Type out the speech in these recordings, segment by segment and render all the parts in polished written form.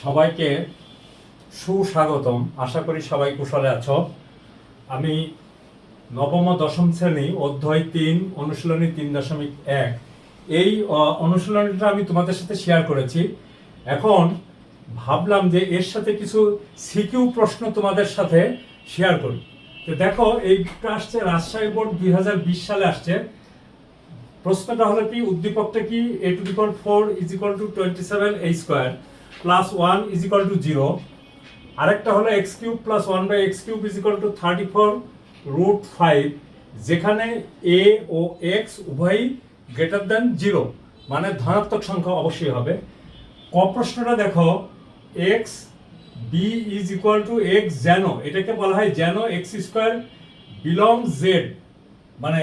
সবাইকে সুস্বাগতম। আশা করি সবাই কুশলে আছো। আমি নবম ও দশম শ্রেণী অধ্যায় ৩ অনুশীলনী ৩.১ এই অনুশীলনীটা আমি তোমাদের সাথে শেয়ার করেছি। এখন ভাবলাম যে এর সাথে কিছু সিকিউ প্রশ্ন তোমাদের সাথে শেয়ার করি। তো দেখো, এইটা আসছে রাজশাহী বোর্ড 2020 সালে আসছে। প্রশ্নটা হলো কি, উদ্দীপকটা কি, a⁴ = 27 a স্কয়ার প্লাস 1 = 0। আরেকটা হলো x³ + 1/x³ = 34√5, যেখানে a ও x উভয়ই > 0, মানে ধনাত্মক সংখ্যা অবশ্যই হবে। ক প্রশ্নটা দেখো, x b = x যেন, এটাকে বলা হয় যেন x² belongs z, মানে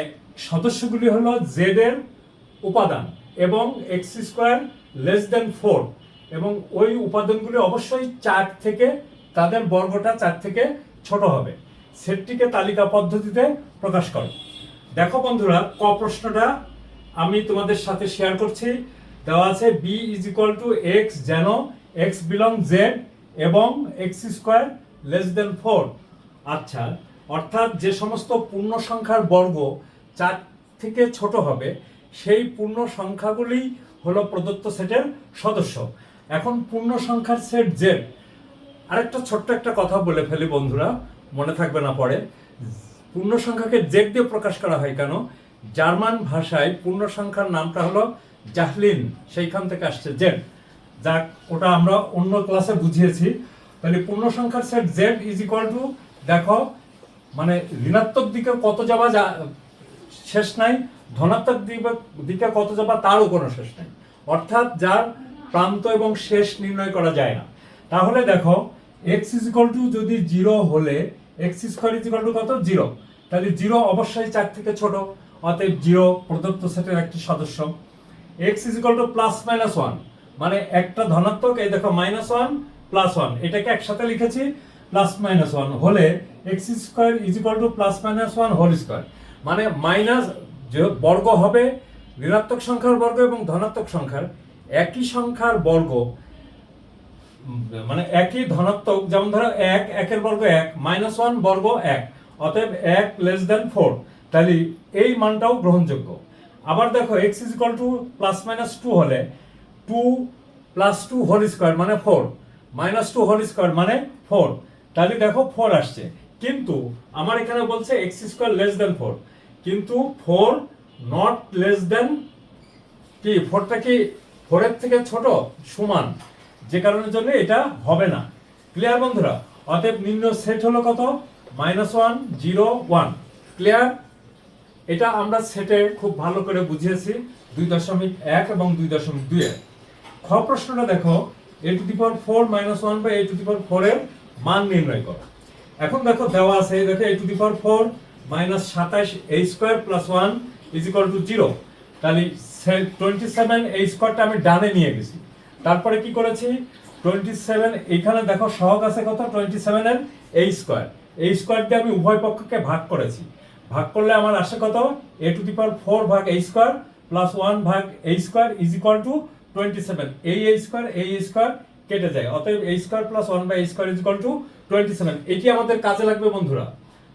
সদস্যগুলি হলো z এর উপাদান, এবং x² <4, এবং ওই উপাদানগুলি অবশ্যই 4 থেকে, তাদের বর্গটা 4 থেকে ছোট হবে। সেটটিকে তালিকা পদ্ধতিতে প্রকাশ করো। দেখো বন্ধুরা, ক প্রশ্নটা আমি তোমাদের সাথে শেয়ার করছি। দেওয়া আছে b = x যেন x belongs z এবং x² <4। আচ্ছা, অর্থাৎ যে সমস্ত পূর্ণ সংখ্যার বর্গ 4 থেকে ছোট হবে সেই পূর্ণ সংখ্যাগুলি হলো প্রদত্ত সেটের সদস্য। এখন পূর্ণ সংখ্যার সেট z, আরেকটা ছোট্ট একটা কথা বলে ফেলি বন্ধুরা, মনে থাকবে না পরে। পূর্ণ সংখ্যাকে z দিয়ে প্রকাশ করা হয় কেন? জার্মান ভাষায় পূর্ণ সংখ্যার নামটা হলো জাহলিন, সেইখান থেকে আসছে z। যাক, ওটা আমরা অন্য ক্লাসে বুঝিয়েছি। তাহলে পূর্ণ সংখ্যার সেট z = দেখো, মানে ঋণাত্মক দিকে কত যাবা শেষ নাই, ধনাত্মক দিকে কত যাবা তারও কোনো শেষ নাই, অর্থাৎ যার প্রান্ত এবং শেষ নির্ণয় করা যায় না। তাহলে দেখো, x = যদি 0 হলে x² = কত? 0। তাহলে 0 অবশ্যই 4 থেকে ছোট, অতএব 0 প্রদত্ত সেটের একটি সদস্য। x = +-1, মানে একটা ধনাত্মক, এই দেখো -1 +1, এটাকে একসাথে লিখেছি +-1 হলে x² = +-1 হোল স্কয়ার, মানে মাইনাস যে বর্গ হবে ঋণাত্মক সংখ্যার বর্গ এবং ধনাত্মক সংখ্যার, একই সংখ্যার বর্গ, মানে একই ধনাত্মক, যেমন ধরো 1 এর বর্গ 1, -1 বর্গ 1, অতএব 1 <4, তাহলে এই মানটাও গ্রহণযোগ্য। আবার দেখো, x = +-2 হলে 2 + 2 হোল স্কয়ার মানে 4, -2 হোল স্কয়ার মানে 4, তাহলে দেখো 4 আসছে। কিন্তু আমার এখানে বলছে x² <4, কিন্তু 4 নট লেস দেন কি, 4টা কি 4 এর থেকে ছোট সমান, যে কারণের জন্য এটা হবে না। ক্লিয়ার বন্ধুরা? অতএব নির্ণয় সেট হলো কত? -1 0 1। ক্লিয়ার? এটা আমরা সেটে খুব ভালো করে বুঝিয়েছি 2.1 এবং 2.2 এর। খ প্রশ্নটা দেখো, a⁴ - 1/a⁴ এর মান নির্ণয় করো। এখন দেখো দেওয়া আছে, দেখো a⁴ - 27 a² + 1 = 0। তাহলে 27 a² আমি ডানে নিয়ে গেছি। তারপরে কি করেছি, 27 এখানে দেখো সহগ আছে কত? 27 এর a², a² দিয়ে আমি উভয় পক্ষকে ভাগ করেছি। ভাগ করলে আমার আসে কত? a⁴ ভাগ a² + 1 ভাগ a² = 27। এই a² কেটে যায়, অতএব a² + 1/a² = 27। এটি আমাদের কাজে লাগবে বন্ধুরা।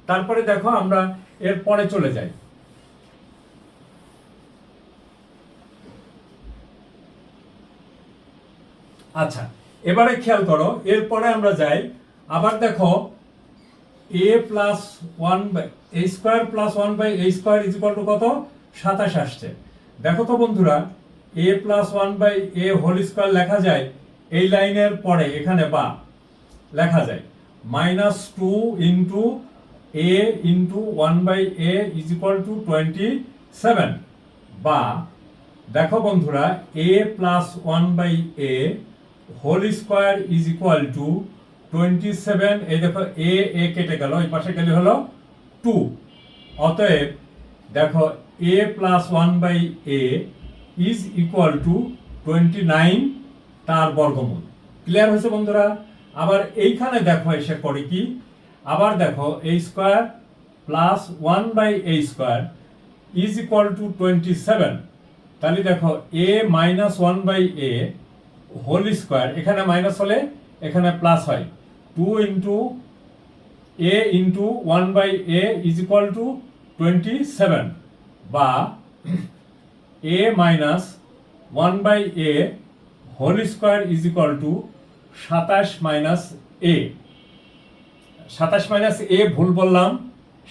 তারপরে দেখো আমরা এর পরে চলে যাই। আচ্ছা, এবারে খেয়াল করো, এরপরে আমরা যাই। আবার দেখো, a + 1/a² + 1/a² = কত? 27 আসছে। দেখো তো বন্ধুরা, a + 1/a হোল স্কয়ার লেখা যায় এই লাইনের পরে, এখানে বা লেখা যায় -2 * a * 1/a = 27, বা দেখো বন্ধুরা, a + 1/a হোল স্কয়ার = 27। এই দেখো a কেটে গেল, এই পাশে গেলে হলো 2, অতএব দেখো a + 1/a = 29 তার বর্গমূল। ক্লিয়ার হয়েছে বন্ধুরা? আবার এইখানে দেখো এসে করে কি, আবার দেখো a² + 1/a² = 27। তাহলে দেখো a - 1/a হোল স্কোয়ার, এখানে মাইনাস হলে এখানে প্লাস হয়, 2 into a into 1/a is equal to 27, বা a minus 1/a whole square is equal to 27 minus a। 27 minus a ভুল বললাম,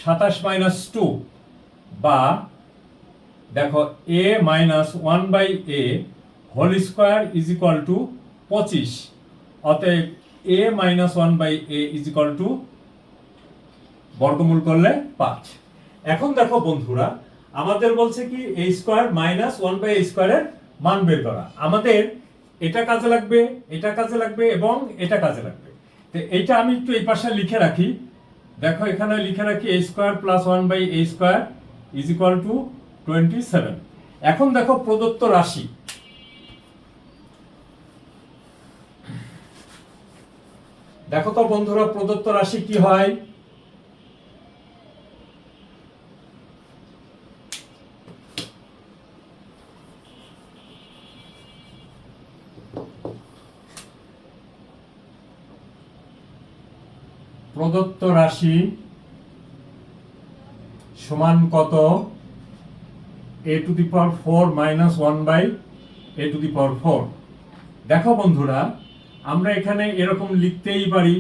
27 মাইনাস 2, বা দেখো a minus 1/a whole square is equal to 25, অতএব a minus 1/a is equal to বর্গমূল করলে 5। এখন দেখো বন্ধুরা, আমাদের বলছে কি a স্কোয়ার মাইনাস 1/a স্কোয়ারের মান বের করা। আমাদের এটা কাজে লাগবে, এটা কাজে লাগবে এবং এটা কাজে লাগবে। তো এইটা আমি একটু এই পাশে লিখে রাখি। দেখো এখানে লিখে রাখি a square plus 1/a square is equal to 27। এখন দেখো প্রদত্ত রাশি, দেখো তো বন্ধুরা প্রদত্ত রাশি কি হয়। প্রদত্ত রাশি সমান কত? a to the power 4 minus 1/a to the power 4। দেখো বন্ধুরা, আমরা এখানে এরকম লিখতেই পারি,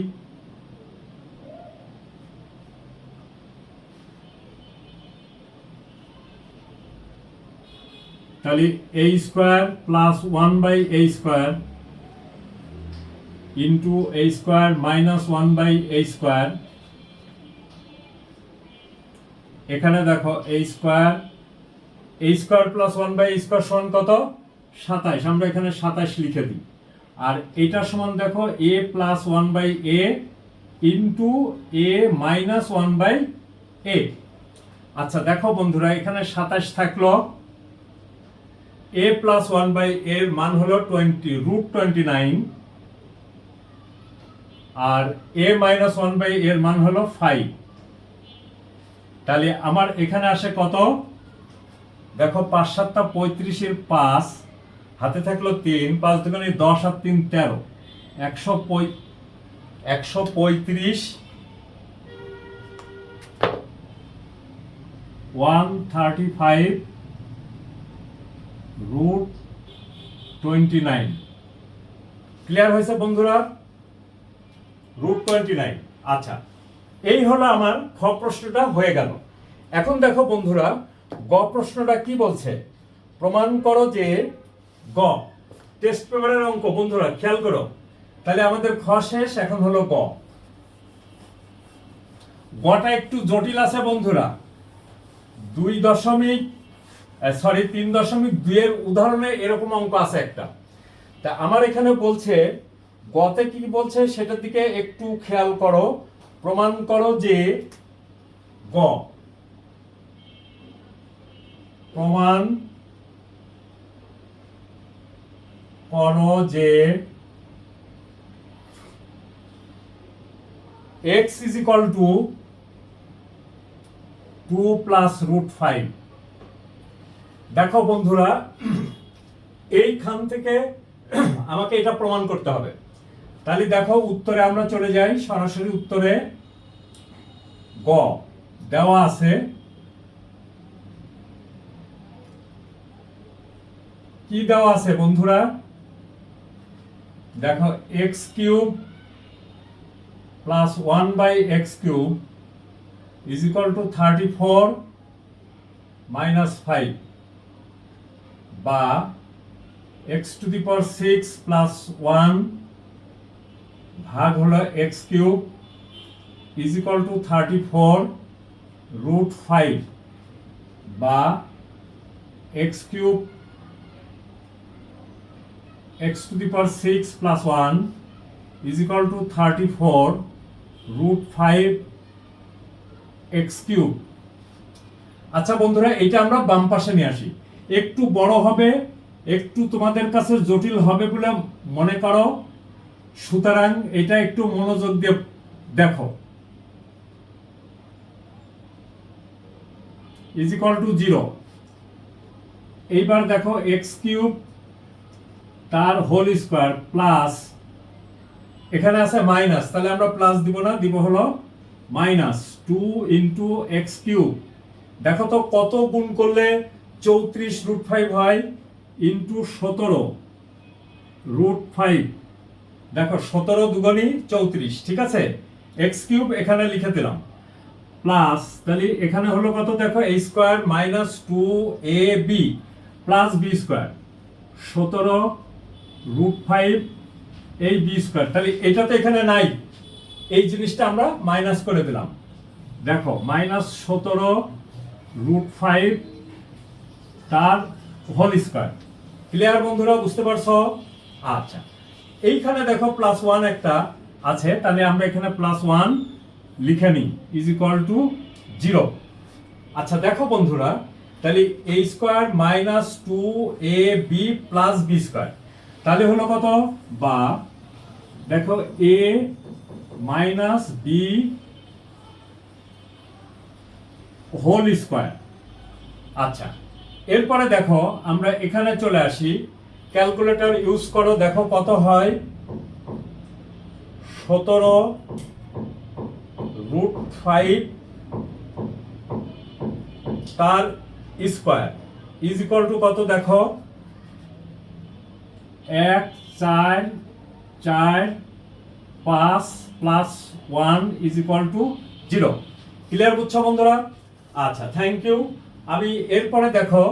তাহলে a square plus 1/a square into a square minus 1/a square. এখানে দেখো a square plus 1/a square সমান কত? 27। আমরা এখানে 27 লিখে দিই। আর এটা সমান দেখো a plus 1/a into a minus 1/a। আচ্ছা দেখো বন্ধুরা, এখানে 27 থাকলো, a প্লাস 1/a এর মান হলো 20√29, আর a মাইনাস 1/a এর মান হলো 5। তাহলে আমার এখানে আসে কত? দেখো 5 7 35 এর 5, হাতে থাকলো 3, 5 দুগুণে 10 আর 3 13, 135 135√29। ক্লিয়ার হয়েছে বন্ধুরা? √29। আচ্ছা, এই হলো আমার খ প্রশ্নটা হয়ে গেল। এখন দেখো বন্ধুরা, গ প্রশ্নটা কি বলছে? প্রমাণ করো যে গ, টেস্ট পেপারের অঙ্ক বন্ধুরা খেয়াল করো। তাহলে আমাদের খ শেষ, এখন হলো গ। গটা একটু জটিল আছে বন্ধুরা। 3.2 এর উদাহরণে এরকম অঙ্ক আছে একটা। তা আমার এখানে বলছে গতে কি বলছে সেটার দিকে একটু খেয়াল করো। প্রমাণ করো যে গ, প্রমাণ করো যে x is equal to 2 plus √5। দেখো বন্ধুরা, এইখান থেকে আমাকে এটা প্রমাণ করতে হবে। তাহলে দেখো উত্তরে আমরা চলে যাই, সরাসরি উত্তরে। গ দেওয়া আছে, কি দেওয়া আছে বন্ধুরা? দেখো x³ plus 1/x³ is equal two 34 minus 5, বা x two the power 6 plus 1 ভাগ হলো x³ ইজ ইকুয়াল টু 34√5, বা x³ x to the power 6 plus 1 is equal to 34√5 x³ আচ্ছা বন্ধুরা, এটা আমরা বাম পাশে নিয়ে আসি। একটু বড় হবে, একটু তোমাদের কাছে জটিল হবে বলে মনে করো, সুতরাং এটা একটু মনোযোগ দিয়ে দেখো। is equal to 0। এইবার দেখো x³ তার হোল স্কোয়ার প্লাস, এখানে আছে মাইনাস, তাহলে আমরা প্লাস দিব না, দিব হলো মাইনাস 2 ইন্টু এক্স কিউব। দেখো তো কত গুণ করলে 34√5 হয়, ইন্টু 17√5। দেখো 17 দুগুণী 34, ঠিক আছে। এক্স কিউব এখানে লিখে দিলাম প্লাস, তাহলে এখানে হলো কত দেখো, a square minus 2ab plus b square 17√5 এই বি স্কোয়ার। তাহলে এটা তো এখানে নাই, এই জিনিসটা আমরা মাইনাস করে দিলাম। দেখো মাইনাস 17√5 তার হোল স্কোয়ার। ক্লিয়ার বন্ধুরা, বুঝতে পারছো? আচ্ছা, এইখানে দেখো প্লাস 1 একটা আছে, তাহলে আমরা এখানে প্লাস 1 লিখে নিই ইজ ইকুয়াল টু 0। আচ্ছা দেখো বন্ধুরা, তাহলে a square minus 2ab plus b square, তাহলে হলো কত, বা দেখো a minus b whole square. আচ্ছা, এরপরে দেখো আমরা এখানে চলে আসি, ক্যালকুলেটর ইউজ করো, দেখো কত হয়, 17√5 তার স্কোয়ার ইজ ইকুয়াল টু কত, দেখো 1 4 4 5 plus 1 is equal two 0। Clear বুঝছো বন্ধুরা? আচ্ছা, থ্যাংক ইউ। আমি এরপরে দেখো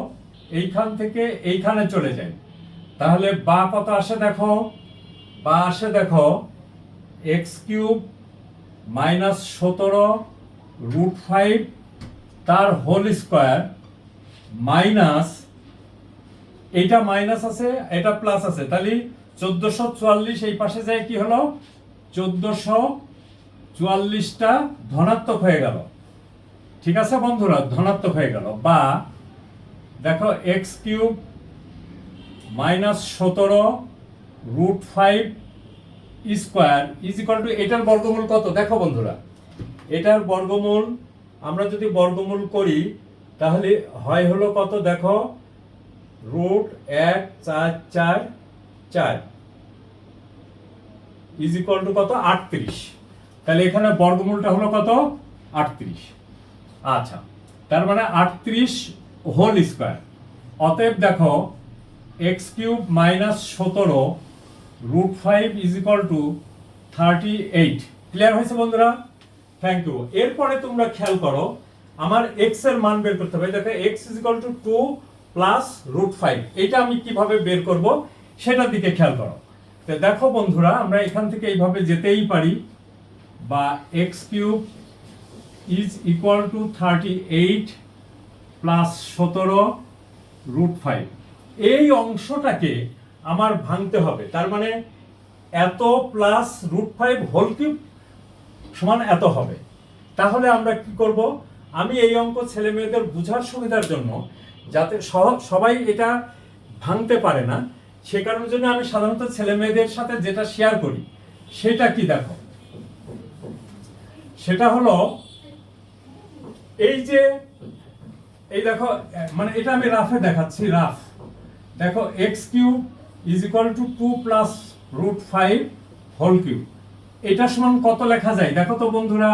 এইখান থেকে এইখানে চলে যাই, তাহলে বা কত আসে দেখো, বা আসে দেখো এক্স কিউব মাইনাস 17√5 তার হোল স্কোয়ার মাইনাস, এইটা মাইনাস আছে এটা প্লাস আছে, তাহলে 1444 এই পাশে যায় কি হলো, 1444টা ধনাত্মক হয়ে গেল। ঠিক আছে বন্ধুরা, ধনাত্মক হয়ে গেল। বা দেখো x cube minus 17√5 square is equal two, এটার বর্গমূল কত দেখো বন্ধুরা, এটার বর্গমূল আমরা যদি বর্গমূল করি তাহলে হয় হলো কত দেখো, √1 4 4 4 ইজ ইকুয়াল টু কত, 38। তাহলে এখানে বর্গমূলটা হলো কত, 38। আচ্ছা, তার মানে 38 হোল স্কোয়ার। অতএব দেখো x cube minus 17√5 is equal to 38। Clear হয়েছে বন্ধুরা? Thank you. এরপরে তোমরা খেয়াল করো, আমার এক্স এর মান বের করতে হবে। দেখো x is equal to 2 plus √5, এটা আমি কিভাবে বের করব সেটার দিকে খেয়াল করো। তো দেখো বন্ধুরা, আমরা এখান থেকে এইভাবে যেতেই পারি, বা x cube is equal to 38 plus 17√5, এই অংশটাকে আমার ভাঙতে হবে। তার মানে এত প্লাস √5 হোল কিউব সমান এত হবে। তাহলে আমরা কি করব, আমি এই অঙ্ক ছেলে মেয়েদের বোঝার সুবিধার জন্য, যাতে সবাই এটা ভাঙতে পারে না, সে কারণের জন্য আমি সাধারণত ছেলে মেয়েদের সাথে যেটা শেয়ার করি সেটা কি দেখো, সেটা হলো এই যে, এই দেখো, মানে এটা আমি রাফে দেখাচ্ছি, রাফ। দেখো x cube is equal to 2 plus √5 whole cube, এটা সমান কত লেখা যায় দেখো তো বন্ধুরা,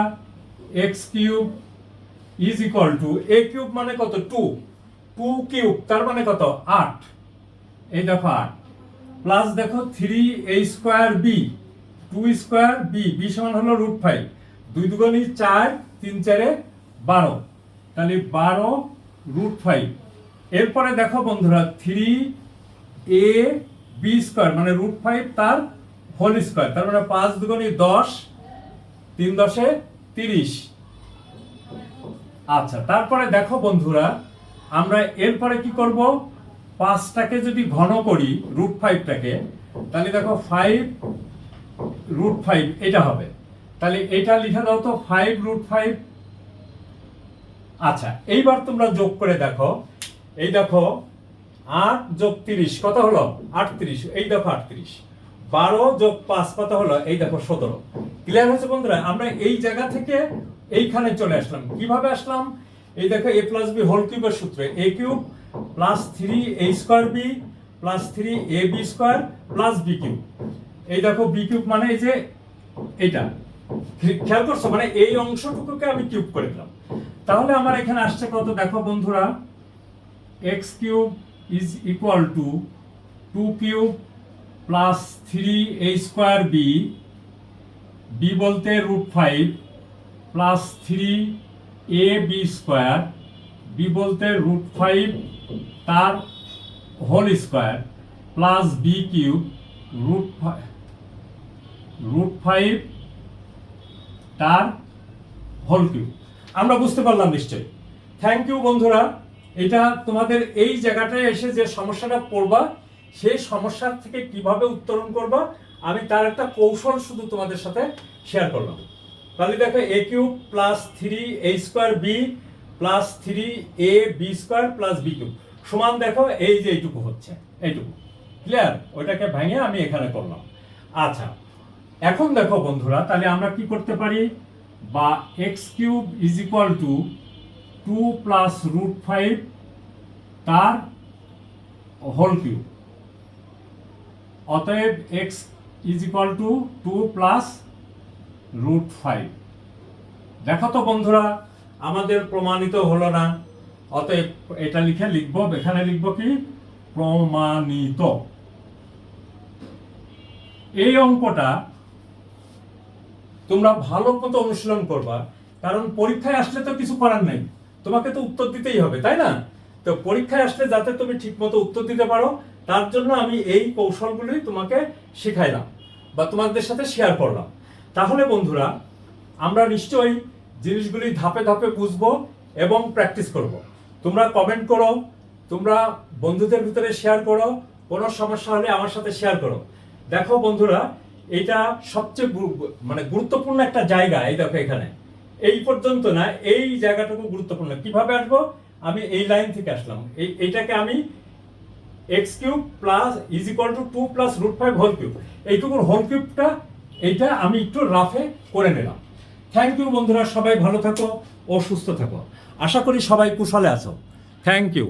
x cube is equal to, a cube মানে কত, 2 2 কিউব তার মানে কত, 8, এই দেখো 8, প্লাস দেখো 3a square b, 2 square b, b সমান হলো √5, 2 দুগুণী 4, 3 4 12, তাহলে 12√5। এরপরে দেখো বন্ধুরা 3ab স্কোয়ার মানে √5 তার হোল স্কোয়ার, তার মানে 5 দুগুণী 10, 3 10 30। আচ্ছা, তারপরে দেখো বন্ধুরা, আমরা এরপরে কি করব, 5টাকে যদি ঘন করি √5টাকে, তাহলে দেখো 5√5 এটা হবে। তাহলে এটা লিখে দাও তো 5√5। আচ্ছা, এইবার তোমরা যোগ করে দেখো, এই দেখো 8 যোগ 30 কত হলো, 38, এই দেখো 38, 12 যোগ 5 কত হলো, এই দেখো 17। ক্লিয়ার হয়েছে বন্ধুরা? আমরা এই জায়গা থেকে এইখানে চলে আসলাম। কিভাবে আসলাম, এই দেখো a প্লাস বি হোল কিউবের সূত্রে, a cube plus 3a square b plus 3ab square plus b cube. এই দেখো বি কিউব মানে এই যে এইটা, খেয়াল করছো, মানে এই অংশটুকুকে আমি কিউব করে দিলাম। তাহলে আমার এখানে আসছে কত দেখো বন্ধুরা, x cube is equal to 2 cube plus 3a square b, b বলতে √5 প্লাস 3ab স্কোয়ার, বি বলতে √5 তার whole square plus b cube √5 তার হোল কিউব। আমরা বুঝতে পারলাম নিশ্চয়ই। থ্যাংক ইউ বন্ধুরা। এটা তোমাদের এই জায়গাটায় এসে যে সমস্যাটা পড়বা, সেই সমস্যার থেকে কিভাবে উত্তরণ করবা আমি তার একটা কৌশল শুধু তোমাদের সাথে শেয়ার করলাম। তাহলে দেখো a cube plus 3a square b plus 3ab square plus b cube সমান দেখো এই যে এইটুকু হচ্ছে, এইটুকু ক্লিয়ার, ওইটাকে ভেঙে আমি এখানে করলাম। আচ্ছা, এখন দেখো বন্ধুরা, তাহলে আমরা কি করতে পারি, বা x cube is equal to 2 plus √5 তার হোল কিউব, অতএব x is equal to 2 plus √5। দেখো তো বন্ধুরা, আমাদের প্রমাণিত হলো না, অতএব এটা লিখবো, এখানে লিখবো কি প্রমাণিত। এই অঙ্কটা তোমরা ভালো মতো অনুশীলন করবা, কারণ পরীক্ষায় আসলে তো কিছু করার নাই, তোমাকে তো উত্তর দিতেই হবে, তাই না? তো পরীক্ষায় আসলে যাতে তুমি ঠিক মতো উত্তর দিতে পারো, তার জন্য আমি এই কৌশলগুলি তোমাকে শেখাইলাম বা তোমাদের সাথে শেয়ার করলাম। তাহলে বন্ধুরা, আমরা নিশ্চয়ই জিনিসগুলি ধাপে ধাপে বুঝবো এবং প্র্যাকটিস করব। তোমরা কমেন্ট করো, তোমরা বন্ধুদের ভিতরে শেয়ার করো, কোনো সমস্যা হলে আমার সাথে শেয়ার করো। দেখো বন্ধুরা, এটা সবচেয়ে মানে গুরুত্বপূর্ণ একটা জায়গা। এই দেখো এখানে এই পর্যন্ত না, এই জায়গাটুকু গুরুত্বপূর্ণ। কিভাবে আসবো, আমি এই লাইন থেকে আসলাম, এইটাকে আমি x cube plus is equal to 2 plus √5 whole cube, এইটুকুর হোল কিউবটা এইটা আমি একটু রাফে করে নিলাম। থ্যাংক ইউ বন্ধুরা, সবাই ভালো থাকো ও সুস্থ থাকো। আশা করি সবাই কুশলে আছো। Thank you.